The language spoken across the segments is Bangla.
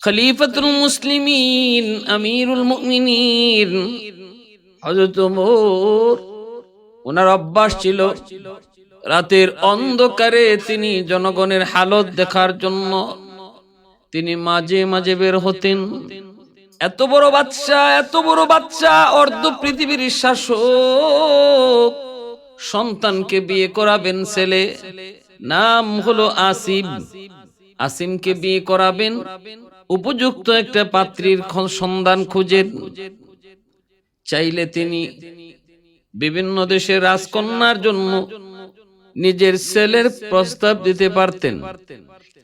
খলিফাতুল মুসলিমিন আমিরুল মুমিনিন হযরত ওমর, ওনার অভ্যাস ছিল রাতের অন্ধকারে তিনি জনগণের হালত দেখার জন্য তিনি মাঝে মাঝে বের হতেন। এত বড় বাদশা, অর্ধ পৃথিবীর শাসক, সন্তানকে বিয়ে করাবেন ছেলে, নাম হলো আসিম। আসিমকে বিয়ে করাবেন, উপযুক্ত একটা পাত্রীর সন্ধান খুঁজেন। চাইলে তিনি বিভিন্ন দেশের রাজকন্যার জন্য নিজের ছেলের প্রস্তাব দিতে পারতেন,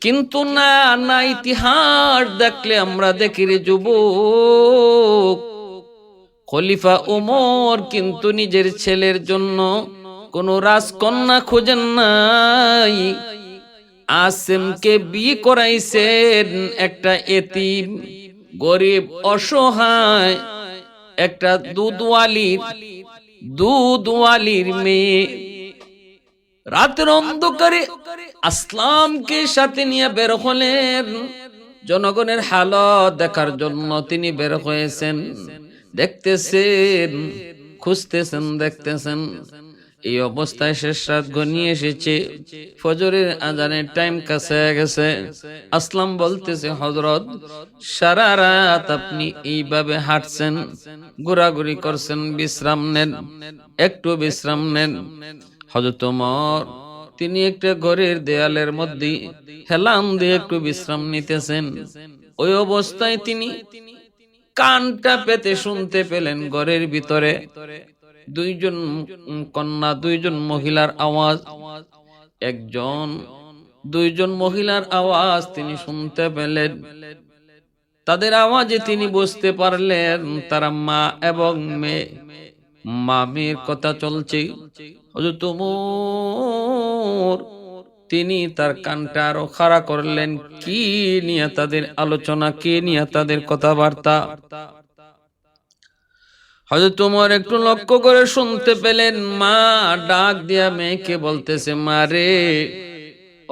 কিন্তু না, ইতিহাস দেখলে আমরা দেখি রে যুবক, খলিফা ওমর কিন্তু নিজের ছেলের জন্য কোন রাজকন্যা খোঁজেন নাই। আসিমকে বিয়ে করাইছেন একটা এতিম, গরিব, অসহায় একটা দুধওয়ালির মেয়ে। রাতের অন্ধকারে আসলামকে সাথে নিয়ে বের হলেন, জনগণের হালত দেখার জন্য তিনি বের হয়েছেন। দেখতেছেন, খুঁজতেছেন, দেখতেছেন। এই অবস্থায় শেষ রাত ঘনিয়ে এসেছে, ফজরের আজানের টাইম কাছে গেছে। আসলাম বলতেছে, হযরত, সারা রাত আপনি এইভাবে হাঁটছেন, ঘোরাঘুরি করছেন, বিশ্রাম নেন, একটু বিশ্রাম নেন। হযরত ওমর তিনি একটা ঘরের দেয়ালের মধ্যে হেলান দিয়ে একটু বিশ্রাম নিতেছেন। ওই অবস্থায় তিনি কানটা পেতে শুনতে পেলেন ঘরের ভিতরে দুইজন মহিলার আওয়াজ। দুইজন মহিলার আওয়াজ তিনি শুনতে পেলেন। তাদের আওয়াজে তিনি বুঝতে পারলেন তারা মা এবং মেয়ে। মেয়ের কথা চলছে। হযরত ওমর তিনি তার কানটা আরো খাড়া করলেন, কি নিয়ে তাদের আলোচনা, কি নিয়ে তাদের কথাবার্তা। হযরত ওমর একটু লক্ষ্য করে শুনতে পেলেন, মা ডাক দিয়া মেয়েকে বলতেছে, মা রে,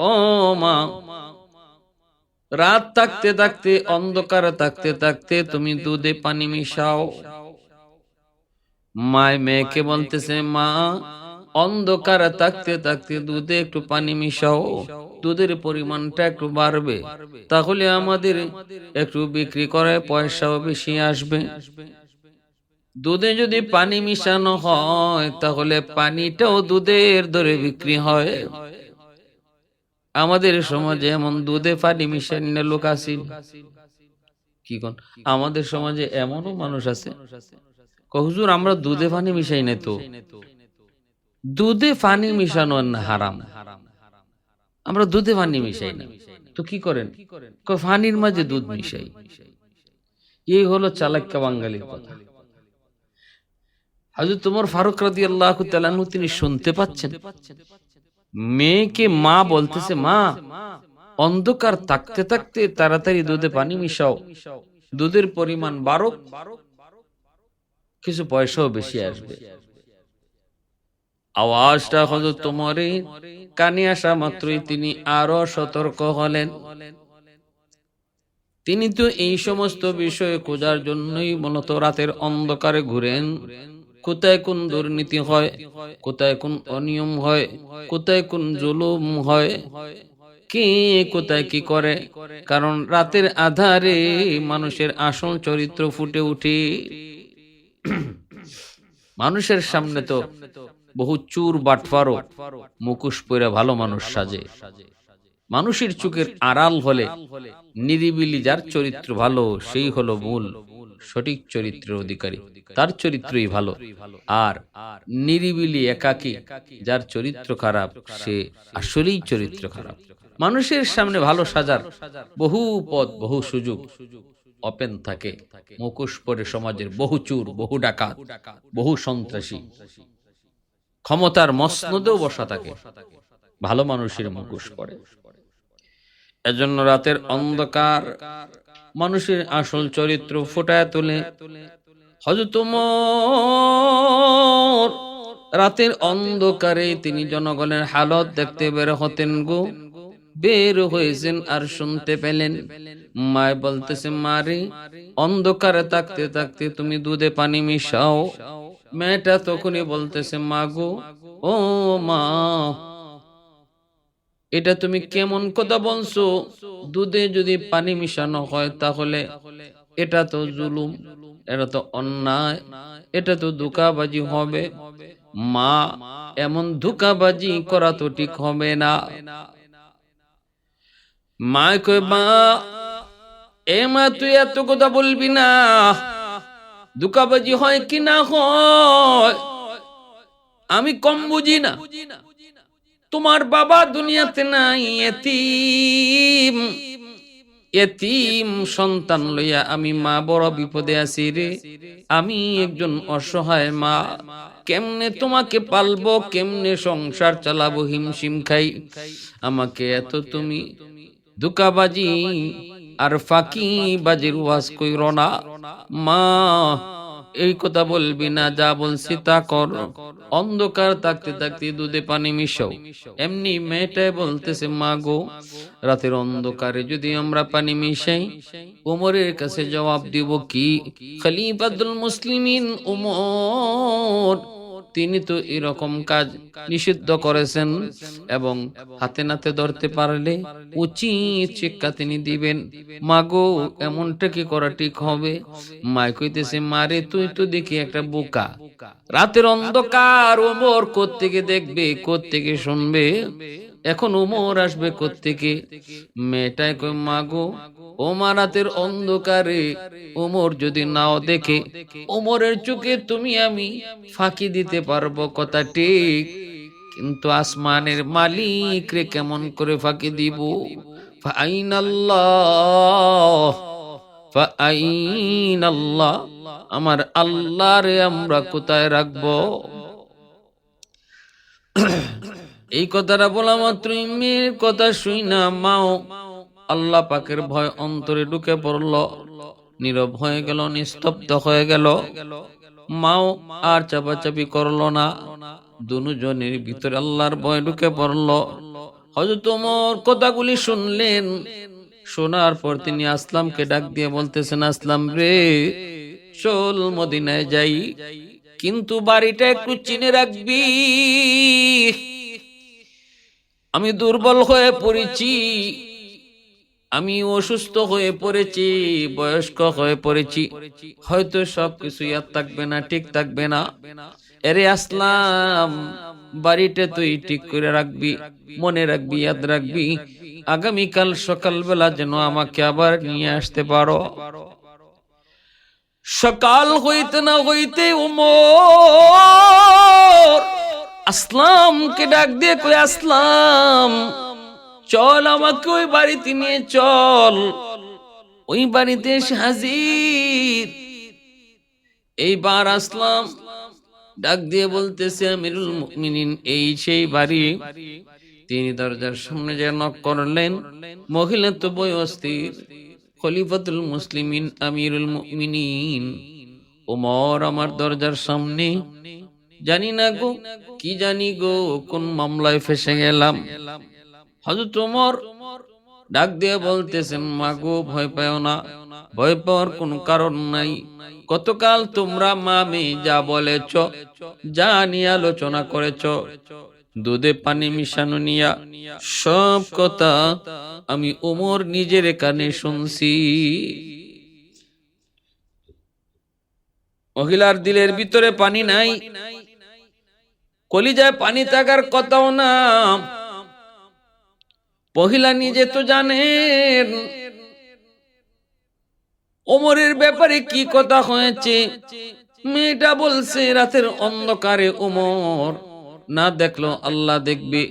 ও মা, রাত থাকতে থাকতে, অন্ধকার থাকতে থাকতে তুমি দুধে পানি মিশাও। মায় মেয়েকে বলতেছে, মা, অন্ধকার থাকতে থাকতে দুধে একটু পানি মিশাও, দুধের পরিমাণটা একটু বাড়বে, তাহলে আমাদের একটু বিক্রি করে পয়সাও বেশি আসবে। দুধে যদি পানি মিশানো হয় তাহলে পানিটাও দুধের দরে বিক্রি হয়। আমাদের সমাজে এমন দুধে পানি মিশানো লোক আছে কি কোন? আমাদের সমাজে এমনও মানুষ আছে, হুজুর আমরা দুধে পানি মিশাই না, তো দুধে পানি মিশানো হারাম, আমরা দুধে পানি মিশাই না, তো কি করেন? পানির মাঝে দুধ মিশাই। এই হলো চালাক্কা বাঙালির কথা। হযরত ওমর ফারুক রাদিয়াল্লাহু তাআলা আনহু তিনি শুনতে পাচ্ছেন মেয়েকে মা বলতেছে, মা, অন্ধকার থাকতে থাকতে তাড়াতাড়ি দুধে পানি মিশাও, দুধের পরিমাণ বাড়ুক, কিছু পয়সাও বেশি আসবে। আওয়াজটা হযরত ওমরের কানে আসা মাত্রই তিনি আরো সতর্ক হলেন। তিনি তো এই সমস্ত বিষয়ে খোঁজার জন্যই মূলত রাতের অন্ধকারে ঘুরেন, কোথায় কোন দুর্নীতি হয়, কোথায় কোন অনিয়ম হয়, কোথায় কোন জুলুম হয়, কে কোথায় কি করে। কারণ রাতের আধারে মানুষের আসল চরিত্র ফুটে উঠে। মানুষের সামনে তো বহু চুর বাটফারও মুখোশ পরে ভালো মানুষ সাজে। মানুষের চোখের আড়াল হলে নিরিবিলি যার চরিত্র ভালো, সেই হলো মূল সঠিক চরিত্রের অধিকারী, তার চরিত্রই ভালো। আর নিরিবিলি একাকী যার চরিত্র খারাপ, সে আসলেই চরিত্র খারাপ। মানুষের সামনে ভালো সাজার বহু পথ, বহু সুযোগ ওপেন থাকে। মুখোশ পরে সমাজের বহু চুর, বহু ডাকাত, বহু সন্ত্রাসী ক্ষমতার মসনদেও বসা থাকে, ভালো মানুষের মুখোশ পরে। এজন্য রাতের অন্ধকার মানুষের আসল চরিত্র ফুটায় তোলে। হযরত ওমর রাতের অন্ধকারে তিনি জনগণের হালত দেখতে বের হতেন গো। বের হয়েছেন আর শুনতে পেলেন মায় বলতেছে, মারে অন্ধকারে থাকতে থাকতে তুমি দুধে পানি মিশাও। মেয়েটা তখনই বলতেছে, মা গো, ও মা, এটা তুমি কেমন কথা বলছো? দুধে যদি পানি মিশানো হয় তাহলে এটা তো জুলুম, এটা তো অন্যায়, এটা তো ধোঁকাবাজি হবে। মা, এমন ধোঁকাবাজি করা তো ঠিক হবে না। মা কয়, মা, এ মা, তুই এত কথা বলবি না। ধোঁকাবাজি হয় কি না হয় আমি কম বুঝি না। তোমার বাবা দুনিয়াতে নাই, এতিম। এতিম সন্তান লইয়া আমি মা বড় বিপদে আছি রে। আমি একজন অসহায় মা, কেমনে তোমাকে পালবো, কেমনে সংসার চালাবো, হিমশিম খাই। আমাকে এত তুমি ধোঁকাবাজি আর ফাঁকি বাজির ওয়াজ কইরো না। মা, এই কথা বলবি না, যা বলছি তা কর। অন্ধকার থাকতে থাকতে দুধে পানি মিশাও। এমনি মেয়েটাই বলতেছে, মা গো, রাতের অন্ধকারে যদি আমরা পানি মিশাই, উমরের কাছে জবাব দিব কি? খলিফাতুল মুসলিমিন উমর, তিনি তো এরকম কাজ নিষিদ্ধ করেছেন এবং হাতে নাতে ধরতে পারলে উচিত শিক্ষা তিনি দিবেন। মাগো, এমনটা কি করা ঠিক হবে? মাই কইতেছে, মারে তুই তো দেখি একটা বোকা। রাতের অন্ধকার ওমর কোত্থেকে দেখবে, কোত্থেকে শুনবে? এখন ওমর আসবে কোত্থেকে? মেয়েটাই কই, মাগো, ওমা, রাতের অন্ধকারে ওমর যদি নাও দেখে, ওমরের চোখে তুমি আমি ফাঁকি দিতে পারবো, কথা ঠিক, কিন্তু আসমানের মালিক রে কেমন করে ফাঁকি দিব? ফাইনাল্লাহ, ফাইনাল্লাহ, আমার আল্লাহ রে আমরা কোথায় রাখবো? এই কথাটা বলা মাত্রই মেয়ের কথা শুই না মাও আল্লাহ পাকের ভয় অন্তরে ঢুকে পড়ল, নীরব হয়ে গেল, নিস্তব্ধ হয়ে গেল। মাও আর চাপাচাপি করলো না। দুজনের ভিতরে আল্লাহর ভয় ঢুকে পড়ল। হযরত ওমর কথাগুলি শুনলেন। শোনার পর তিনি আসলামকে ডাক দিয়ে বলতেছেন, আসলাম রে, চল মদিনায় যাই, কিন্তু বাড়িটা একটু চিনে রাখবি। আমি দুর্বল হয়ে পড়েছি, আমি অসুস্থ হয়ে পড়েছি, বয়স্ক হয়ে পড়েছি, হয়তো সবকিছু ইয়াদ থাকবে না, ঠিক থাকবে না। এরে আসলাম, বাড়িটা তুই ঠিক করে রাখবি, মনে রাখবি, ইয়াদ রাখবি, আগামীকাল সকালবেলা যেন আমাকে আবার নিয়ে আসতে পারো। সকাল হইতে না হইতে ওমর আসলামকে ডাক দিয়ে কই, আসলাম, চল আমাকে ওই বাড়িতে নিয়ে চল। ওই বাড়িতে এসে হাজির। এইবার আসলাম ডাক দিয়ে বলতেছে, আমিরুল মুমিনিন, এই সেই বাড়ি। তিনি দরজার সামনে যে নক করলেন, মহিলা তো বই অস্থির, খলিফাতুল মুসলিমিন আমিরুল মুমিনিন ওমর আমার দরজার সামনে। জানি না গো, কি জানি গো, কোন মামলায় ফেসে গেলাম। হযরত ওমর ডাক দিয়ে বলতেছেন, মাগো, ভয় পাও না, ভয় পাওয়ার কোনো কারণ নাই। গতকাল তোমরা মা মেয়ে যা বলেছ, যা নিয়ে আলোচনা করেছ, দুধে পানি মিশানো নিয়া, সব কথা আমি ওমর নিজের কানে শুনছি। মহিলার দিলের ভিতরে পানি নাই, কলিজায় পানি থাকার কথাও না। মহিলা নিজে তো জানেন ওমরের ব্যাপারে কি কথা হয়েছে। মেয়েটা বলছে, রাতের অন্ধকারে ওমর না দেখলো আল্লাহ দেখবে।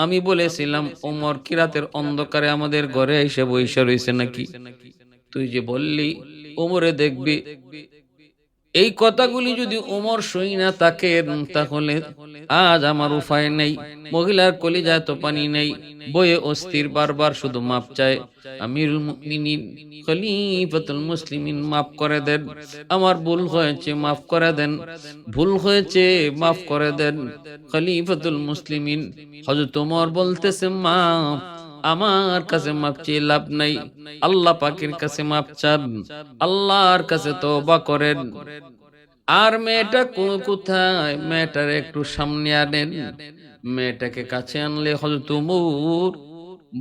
আমি বলেছিলাম, ওমর কি রাতের অন্ধকারে আমাদের ঘরে এসে বসে রয়েছে নাকি? তুই যে বললি ওমরে দেখবি। এই কথাগুলি যদি ওমর শুই না থাকে, তাহলে আজ আমার উপায় নেই। মহিলার কলিজায় তো পানি নেই, বয়ে অস্থির, বারবার শুধু মাপ চায়। আমিরুল মুমিনিন খলিফাতুল মুসলিমিন, মাফ করে দেন, আমার ভুল হয়েছে, মাফ করে দেন, ভুল হয়েছে, মাফ করে দেন। খলিফাতুল মুসলিমিন হযরত ওমর বলতেছে, মা, আমার কাছে মাপ চেয়ে লাভ নাই, আল্লাহ পাকের কাছে মাপ চান, আল্লাহর কাছে তওবা করেন। আর মেয়েটা কোথায়? মেয়েটার একটু সামনে আনেন। মেয়েটাকে কাছে আনলে হযরত ওমর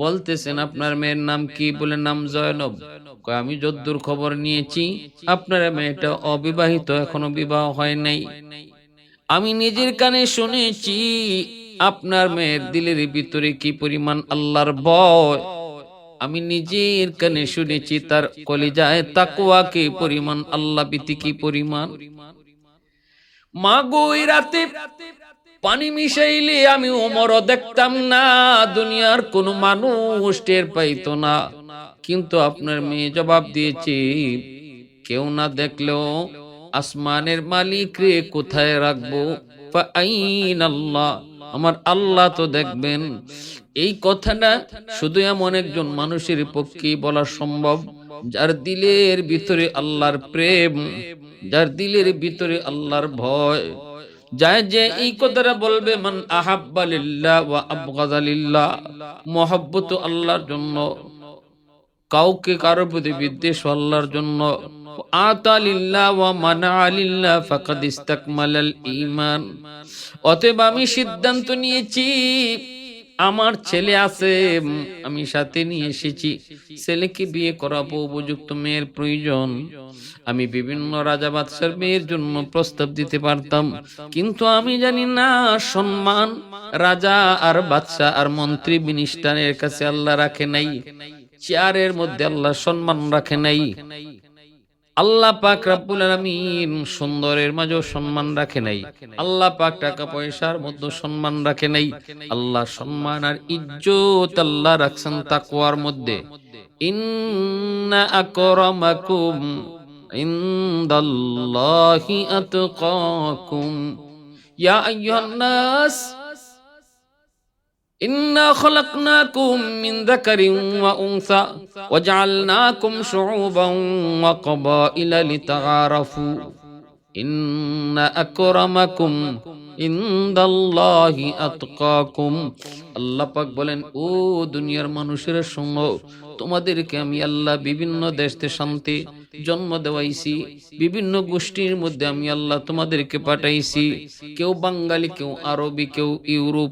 বলতেছেন, আপনার মেয়ের নাম কি? বলে, নাম জয়নব। কয়, আমি যদ্দূর খবর নিয়েছি আপনার মেয়েটা অবিবাহিত, এখনো বিবাহ হয় নাই। আমি নিজের কানে শুনেছি আপনার মেয়ের দিলের ভিতরে কি পরিমাণ আল্লাহর ভয়। আমি নিজের কানে শুনেছি তার কলিজায় তাকওয়া কি পরিমাণ, আল্লাহ ভীতি কি পরিমাণ। মা গো, এই রাতে পানি মিশাইলে আমি ওমরও দেখতাম না, দুনিয়ার কোন মানুষ টের পাইতো না। কিন্তু আপনার মেয়ে জবাব দিয়েছে, কেউ না দেখলেও আসমানের মালিক রে কোথায় রাখবো? ফাআইনাল্লাহ, আমার আল্লাহ তো দেখবেন। এই কথাটা শুধু এমন একজন মানুষের পক্ষেই বলা সম্ভব যার দিলের ভিতরে আল্লাহর প্রেম, যার দিলের ভিতরে আল্লাহর ভয়। যায় যে এই কথাটা বলবে, মান আহাব্বা লিল্লাহ ওয়া আবগাযা লিল্লাহ, মহব্বত আল্লাহর জন্য, কাউকে কারোর প্রতি বিদ্বেষ আল্লাহর জন্য, আতা লিল্লাহ ওয়া মানা লিল্লাহ ফাকাদ ইস্তাকমালাল ঈমান। অতএব আমি সিদ্ধান্ত নিয়েছি, আমার ছেলে আছে, আমি সাথে নিয়ে এসেছি, ছেলেকে বিয়ে করাবো, উপযুক্ত মেয়ের প্রয়োজন। আমি বিভিন্ন রাজা বাদশার মেয়ের জন্য প্রস্তাব দিতে পারতাম, কিন্তু আমি জানি না সম্মান রাজা আর বাদশা আর মন্ত্রী মিনিস্টারের কাছে আল্লাহ রাখে নাই, চেয়ারের মধ্যে আল্লাহ সম্মান রাখে নাই। আল্লাহ পাক রব্বুল আলামিন সুন্দরের মাঝেও সম্মান রাখে নাই, আল্লাহ পাক টাকা পয়সার মধ্যে সম্মান রাখে নাই। আল্লাহ সম্মান আর ইজ্জত আল্লাহ রাখছেন তাকওয়ার মধ্যে। ইন্না আকরামাকুম ইনদাল্লাহি আতকাকুম ইয়া আইয়ুহান নাস ইন্না খলাকনাকুম মিন যাকারিন ওয়া উনসা ওয়া জাআলনাকুম শুউবান ওয়া ক্বাবাইলা লিতাআরাফু ইন্না আকরামাকুম ইনদাল্লাহি আতকাকুম। আল্লাহ পাক বলেন, ও দুনিয়ার মানুষের শোনো, তোমাদেরকে আমি আল্লাহ বিভিন্ন দেশে শান্তি জন্ম দেওয়াইছি, বিভিন্ন গোষ্ঠীর মধ্যে আমি আল্লাহ তোমাদেরকে পাঠাইছি, কেউ বাঙালি, কেউ আরবি, কেউ ইউরোপ,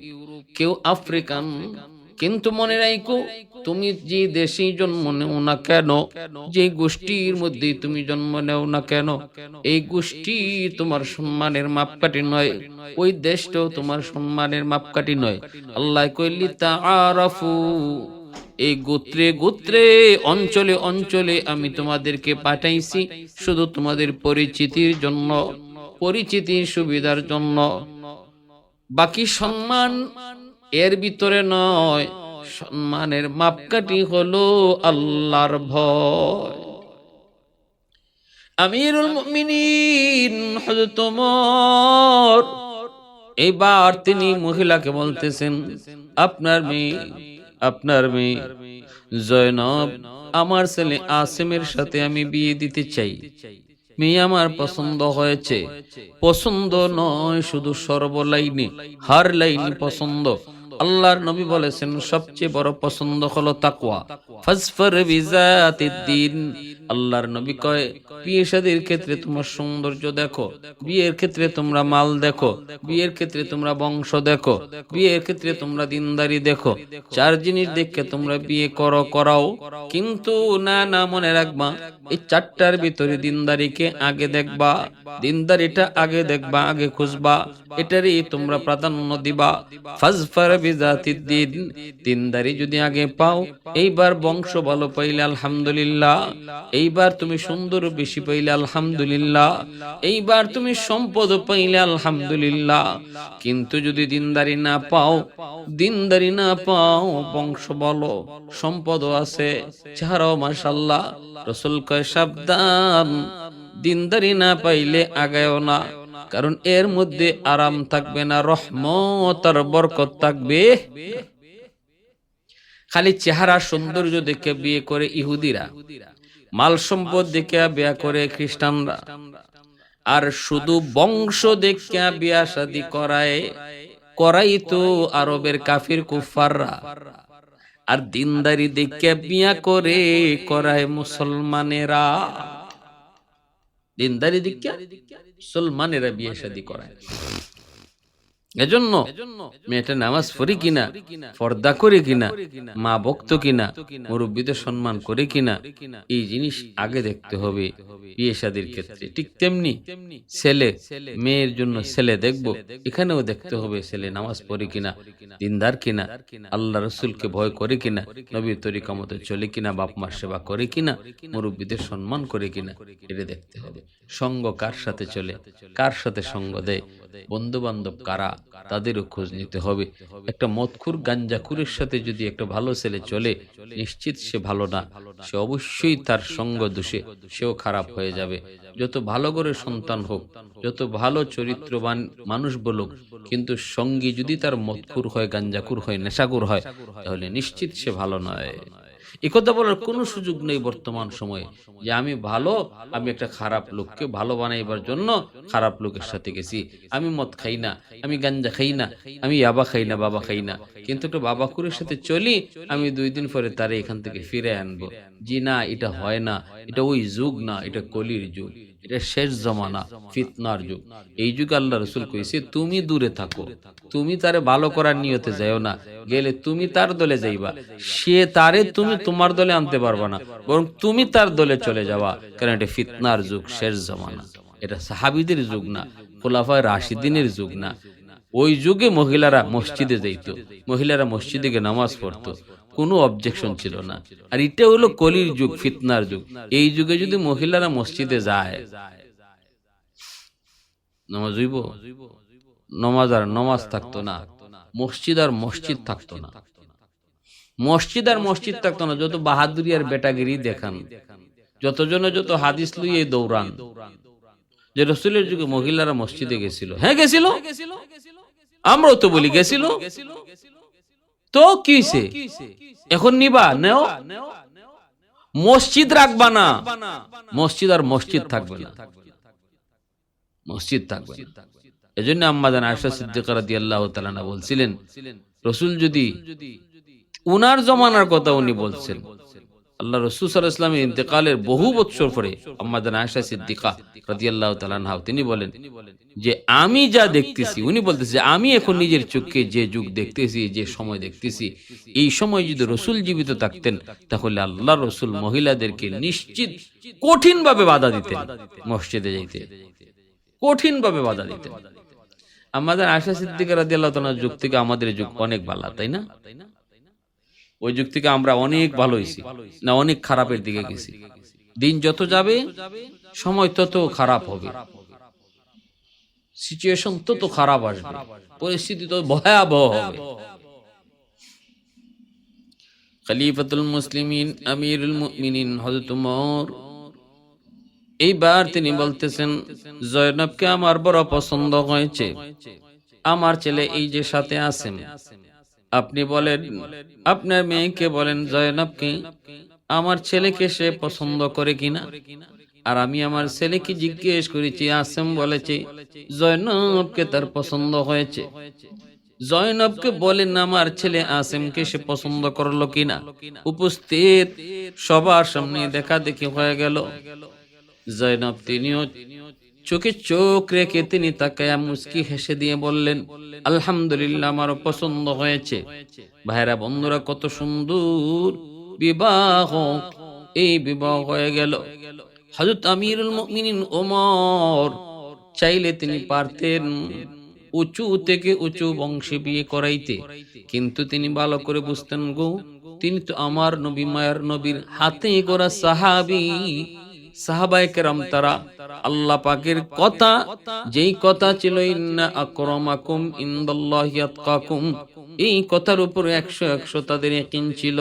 কেউ আফ্রিকান। কিন্তু মনে রাখো, তুমি যে দেশে জন্ম নেও না কেন, যে গোষ্ঠীর মধ্যে তুমি জন্ম নেও না কেন, এই গোষ্ঠী তোমার সম্মানের মাপকাঠি নয়, ওই দেশটাও তোমার সম্মানের মাপকাঠি নয়। আল্লাহ কইলি তাআরাফু, এই গোত্রে গোত্রে, অঞ্চলে অঞ্চলে আমি তোমাদেরকে পাঠাইছি শুধু তোমাদের পরিচিতির জন্য, পরিচিতির সুবিধার জন্য। বাকি সম্মান এর ভিতরে নয়, সম্মানের মাপকাঠি হলো আল্লাহর ভয়। আমিরুল মুমিনিন হযরত ওমর এবার তিনি মহিলাকে বলতেছেন, আপনার মেয়ে জয়নব, আমার ছেলে আসিমের সাথে আমি বিয়ে দিতে চাই। মেয়ে আমার পছন্দ হয়েছে, পছন্দ নয় শুধু সর্বলাইনে, হার লাইনে পছন্দ। আল্লাহর নবী বলেছেন, সবচেয়ে বড় পছন্দ হলো তাকওয়া। ফাজফার বিজাতিদ দ্বীন। আল্লাহর নবী কয়, বিয়ে শাদীর ক্ষেত্রে তোমার সৌন্দর্য দেখো, বিয়ের ক্ষেত্রে তোমরা মাল দেখো, বিয়ের ক্ষেত্রে তোমরা বংশ দেখো, বিয়ের ক্ষেত্রে তোমরা দিনদারি দেখো। চার জিনিস দেখে তোমরা বিয়ে করাও। কিন্তু না, মনে রাখবা, এই চারটার ভিতরে দিনদারিকে আগে দেখবা, দিনদারিটা আগে দেখবা, আগে খুঁজবা, এটারই তোমরা প্রাধান্য দিবা। ফাজফার বিজাতিদ দ্বীন, দিনদারি যদি আগে পাও, এইবার বংশ ভালো পাইলে আলহামদুলিল্লাহ, এইবার তুমি সুন্দর বেশি পাইলে আলহামদুলিল্লাহ, এইবার তুমি সম্পদ পাইলে আলহামদুলিল্লাহ। কিন্তু যদি দিনদারি না পাও, বংশ বলো, সম্পদও আছে, চেহারাও মাশাআল্লাহ, রাসূল কয় সাবধান, দিনদারি না পাইলে আগায়ও না, কারণ এর মধ্যে আরাম থাকবে না, রহমত আর বরকত থাকবে। খালি চেহারা সৌন্দর্য দেখে বিয়ে করে ইহুদিরা, মাল সম্পদ দেখে বিয়ে করে খ্রিস্টানরা, আর শুধু বংশ দেখে বিয়া শাদী করাই তো আরবের কাফির কুফাররা। আর দিনদারি দেখে বিয়া করে করায় মুসলমানেরা, দিনদারি দেখে মুসলমানেরা বিয়ে শাদী করায়। এজন্য মেয়েটা নামাজ পড়ি কিনা, পর্দা করে কিনা, মা ভক্ত কিনা, মুরব্বীদের সম্মান করে কিনা, এই জিনিস আগে দেখতে হবে বিয়ে শাদীর ক্ষেত্রে। ঠিক তেমনি ছেলে মেয়ের জন্য ছেলে দেখবো, এখানেও দেখতে হবে ছেলে নামাজ পড়ে কিনা, দিনদার কিনা, আল্লাহ রসুলকে ভয় করে কিনা, নবীর তরিকা মতো চলে কিনা, বাপ মার সেবা করে কিনা, মুরব্বীদের সম্মান করে কিনা, এটা দেখতে হবে। সঙ্গ কার সাথে চলে, কার সাথে সঙ্গ দেয়, বন্ধু বান্ধব কারা, তাদেরও খোঁজ নিতে হবে। একটা মদখুর গাঞ্জাখুরের সাথে যদি একটা ভালো ছেলে চলে, নিশ্চিত সে ভালো না, সে অবশ্যই তার সঙ্গ দোষে সেও খারাপ হয়ে যাবে। যত ভালো করে সন্তান হোক, যত ভালো চরিত্রবান মানুষ বলুক, কিন্তু সঙ্গী যদি তার মদখুর হয়, গাঞ্জাখুর হয়, নেশাখুর হয়, তাহলে নিশ্চিত সে ভালো নয়। একথা বলার কোনো সুযোগ নেই বর্তমান সময়ে যে আমি ভালো, আমি একটা খারাপ লোককে ভালো বানাইবার জন্য খারাপ লোকের সাথে গেছি, আমি মদ খাই না, আমি গাঞ্জা খাই না, আমি ইয়াবা খাই না, বাবা খাই না, কিন্তু একটা বাবাকুরের সাথে চলি, আমি 2 দিন পরে তারে এখান থেকে ফিরে আনবো। জি না, এটা হয় না, এটা ওই যুগ না, এটা কলির যুগ, এটা শেষ জমানা, ফিতনার যুগ। এই যুগে আল্লাহ রসুল কইছে তুমি দূরে থাকো, তুমি তারে ভালো করার নিয়তে যাও না, গেলে তুমি তার দলে যাইবা, সে তারে তুমি তোমার দলে আনতে পারবা না, বরং তুমি তার দলে চলে যাওয়া, কারণ এটা ফিতনার যুগ, শেষ জমানা। এটা সাহাবীদের যুগ না, খোলাফায়ে রাশিদিনের যুগ না। ওই যুগে মহিলারা মসজিদে যাইত, মহিলারা মসজিদে গিয়ে নামাজ পড়তো, কোনো অবজেকশন ছিল না। আর এটা হলো কলির যুগ, ফিতনার যুগ। এই যুগে যদি মহিলারা মসজিদে যায়, নামাজ হইব, নমাজ আর নমাজ থাকতো না, মসজিদ আর মসজিদ থাকতো না, মসজিদ আর মসজিদ থাকতো না। যত বাহাদুরি আর বেটাগিরি দেখান, যতজনে যত হাদিস লইয়ে দৌড়ান, যে রসুলের যুগে মহিলারা মসজিদে গেছিল, হ্যাঁ গেছিল, আমরাও তো বলি গেছিল, তো কিছে এখন নিবা নেও, মসজিদ রাখবা না, মসজিদ আর মসজিদ থাকবে না, মসজিদ থাকবে না। এজন্য আম্মা জান আয়েশা সিদ্দিকা রাদিয়াল্লাহু তাআলা আনহা বলছিলেন, রাসূল যদি উনার জমানার কথা উনি বলছেন, আল্লাহ রাসূল সাল্লাল্লাহু আলাইহি ওয়াসাল্লামের ইন্তেকালের বহু বছর পরে আম্মা জান আয়েশা সিদ্দিকা রাদিয়াল্লাহু তাআলা আনহা তিনি বলেন যে আমি যা দেখতেছি, উনি বলতেছে যে আমি এখন নিজের চোখে যে যুগ দেখতেছি, যে সময় দেখতেছি, এই সময় যদি রাসূল জীবিত থাকতেন, তাহলে আল্লাহ রাসূল মহিলাদেরকে নিশ্চিত কঠিন ভাবে বাধা দিতেন মসজিদে যাইতে, কঠিন ভাবে বাধা দিতেন। আমাদের আয়েশা সিদ্দিকা রাদিয়াল্লাহু তাআলার যুগ থেকে আমাদের যুগ অনেক ভালো, তাই না? ওই যুগ থেকে আমরা অনেক ভালো হইছি না অনেক খারাপের দিকে গেছি? দিন যত যাবে সময় তত খারাপ হবে, সিচুয়েশন তত খারাপ আসবে, পরিস্থিতি তত ভয়াবহ হবে। খলিফাতুল মুসলিমিন আমিরুল মুমিনিন হযরত ওমর এইবার তিনি বলতেছেন, জয়নবকে আমার বড় পছন্দ হয়েছে, আমার ছেলে এই যে সাথে আছেন, আপনি বলেন আপনার মেয়েকে বলেন জয়নবকে আমার ছেলেকে সে পছন্দ করে কিনা। আর আমি আমার ছেলেকে জিজ্ঞেস করেছি, আসেম বলেছে জয়নবকে তার পছন্দ হয়েছে। জয়নবকে বলেন আমার ছেলে আসেমকে সে পছন্দ করলো কিনা। উপস্থিত সবার সামনে দেখা দেখি হয়ে গেল। জয়নব তিনিও চোখে চোখ রেখে তিনি তাকায়া মুস্কি হেসে দিয়ে বললেন, আলহামদুলিল্লাহ, আমারও পছন্দ হয়েছে। ভাইরা বন্ধুরা, কত সুন্দর বিবাহ, এই বিবাহ হয়ে গেল। হযরত আমিরুল মুমিনিন ওমর চাইলে তিনি পারতেন উঁচু থেকে উঁচু বংশে বিয়ে করাইতে, কিন্তু তিনি ভালো করে বুঝতেন গো, তিনি তো আমার নবী, মায়ার নবীর হাতে গড়া সাহাবী, সাহাবায়ে কেরাম তারা আল্লাহ পাকের কথা, যেই কথা ছিল ইন্না আকরামাকুম ইনদাল্লাহি আতকাকুম, এই কথার উপর 100 তাদের ইয়াকিন ছিল।